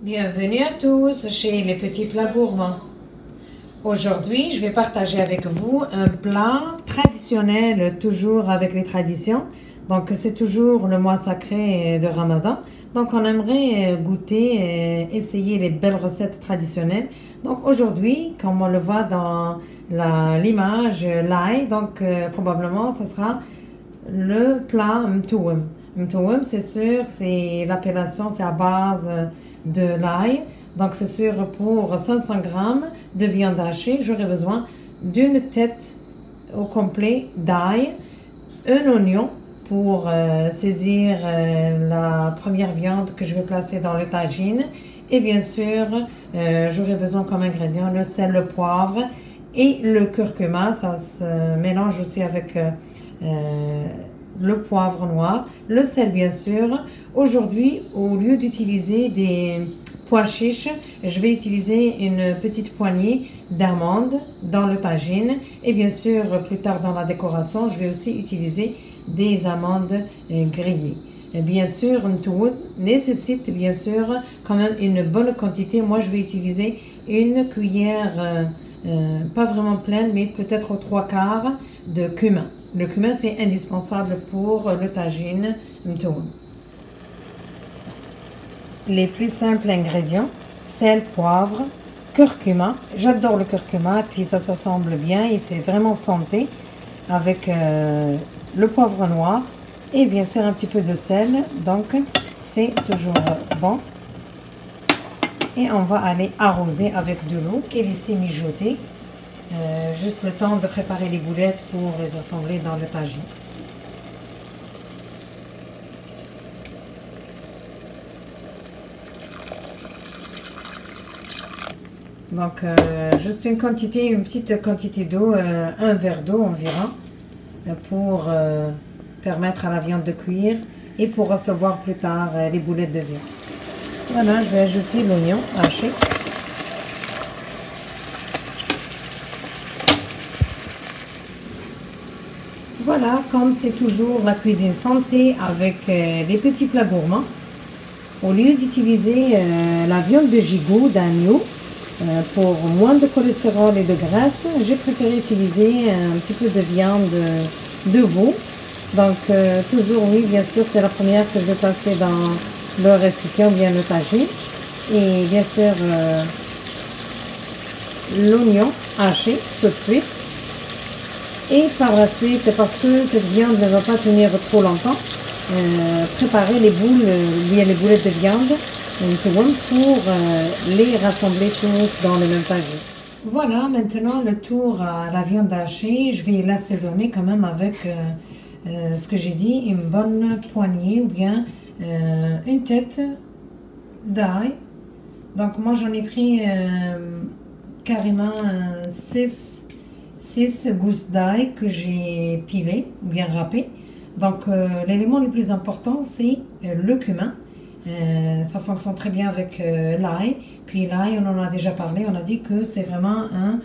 Bienvenue à tous chez les petits plats gourmands. Aujourd'hui, je vais partager avec vous un plat traditionnel, toujours avec les traditions. Donc, c'est toujours le mois sacré de Ramadan. Donc, on aimerait goûter et essayer les belles recettes traditionnelles. Donc, aujourd'hui, comme on le voit dans l'image, l'ail, donc probablement, ce sera le plat mtouem. Mtouem, c'est sûr, c'est l'appellation, c'est à base de l'ail. Donc, c'est sûr, pour 500 grammes de viande hachée, j'aurai besoin d'une tête au complet d'ail, un oignon pour saisir la première viande que je vais placer dans le tagine. Et bien sûr, j'aurai besoin comme ingrédient le sel, le poivre et le curcuma. Ça se mélange aussi avec le poivre noir, le sel bien sûr. Aujourd'hui, au lieu d'utiliser des pois chiches, je vais utiliser une petite poignée d'amandes dans le tagine. Et bien sûr, plus tard dans la décoration, je vais aussi utiliser des amandes grillées. Et bien sûr, tout nécessite bien sûr quand même une bonne quantité. Moi, je vais utiliser une cuillère, pas vraiment pleine, mais peut-être aux 3/4 de cumin. Le cumin, c'est indispensable pour le tagine mtoum. Les plus simples ingrédients, sel, poivre, curcuma. J'adore le curcuma, puis ça s'assemble bien et c'est vraiment santé avec le poivre noir et bien sûr un petit peu de sel. Donc, c'est toujours bon. Et on va aller arroser avec de l'eau et laisser mijoter. Juste le temps de préparer les boulettes pour les assembler dans le tagine. Donc, juste une petite quantité d'eau, un verre d'eau environ, pour permettre à la viande de cuire et pour recevoir plus tard les boulettes de viande. Voilà, je vais ajouter l'oignon haché. Voilà, comme c'est toujours la cuisine santé avec les petits plats gourmands, au lieu d'utiliser la viande de gigot, d'agneau, pour moins de cholestérol et de graisse, j'ai préféré utiliser un petit peu de viande de veau. Donc, toujours, oui, bien sûr, c'est la première que je vais passer dans le récipient, bien le tagine. Et bien sûr, l'oignon haché tout de suite. Et par la suite, parce que cette viande ne va pas tenir trop longtemps, préparer les boulettes de viande pour les rassembler tous dans le même tagine. Voilà, maintenant le tour à la viande hachée. Je vais l'assaisonner quand même avec ce que j'ai dit, une bonne poignée ou bien une tête d'ail. Donc moi j'en ai pris carrément 6 gousses d'ail que j'ai pilées ou bien râpées. Donc l'élément le plus important c'est le cumin. Ça fonctionne très bien avec l'ail. Puis l'ail, on en a déjà parlé, on a dit que c'est vraiment un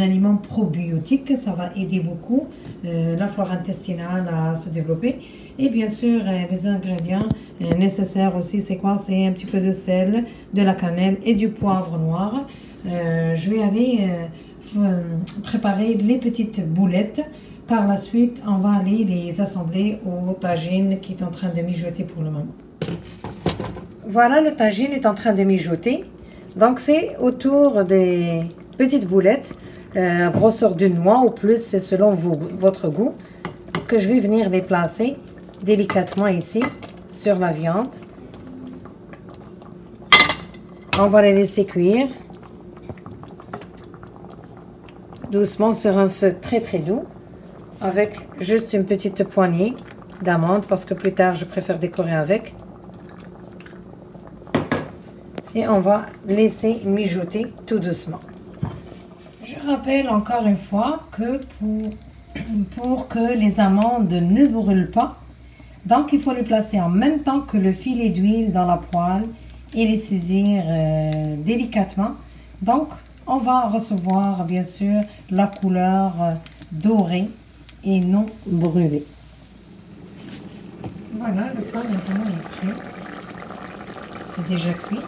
aliment probiotique. Ça va aider beaucoup la flore intestinale à se développer. Et bien sûr, les ingrédients nécessaires aussi, c'est quoi? C'est un petit peu de sel, de la cannelle et du poivre noir. Je vais aller préparer les petites boulettes. Par la suite, on va aller les assembler au tagine qui est en train de mijoter pour le moment. Voilà, le tagine est en train de mijoter. Donc, c'est autour des petites boulettes, grosseur d'une noix ou plus, c'est selon votre goût, que je vais venir les placer délicatement ici sur la viande. On va les laisser cuire doucement sur un feu très très doux, avec juste une petite poignée d'amandes parce que plus tard je préfère décorer avec. Et on va laisser mijoter tout doucement. Je rappelle encore une fois que pour que les amandes ne brûlent pas, donc il faut les placer en même temps que le filet d'huile dans la poêle et les saisir délicatement. Donc on va recevoir bien sûr la couleur dorée et non brûlée. Voilà, le plat maintenant est prêt. C'est déjà cuit.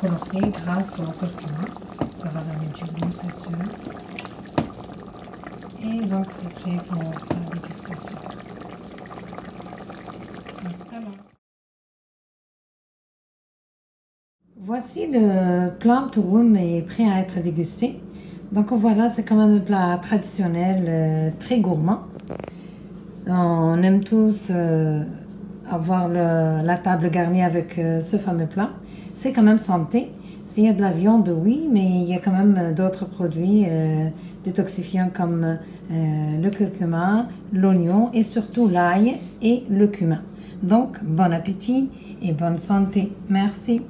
coloré grâce au curcuma. Ça va donner du goût, c'est sûr. Et donc, c'est prêt pour la dégustation. Voici le plant turum est prêt à être dégusté. Donc voilà, c'est quand même un plat traditionnel, très gourmand. On aime tous avoir la table garnie avec ce fameux plat. C'est quand même santé. S'il y a de la viande, oui, mais il y a quand même d'autres produits détoxifiants comme le curcuma, l'oignon et surtout l'ail et le cumin. Donc, bon appétit et bonne santé. Merci.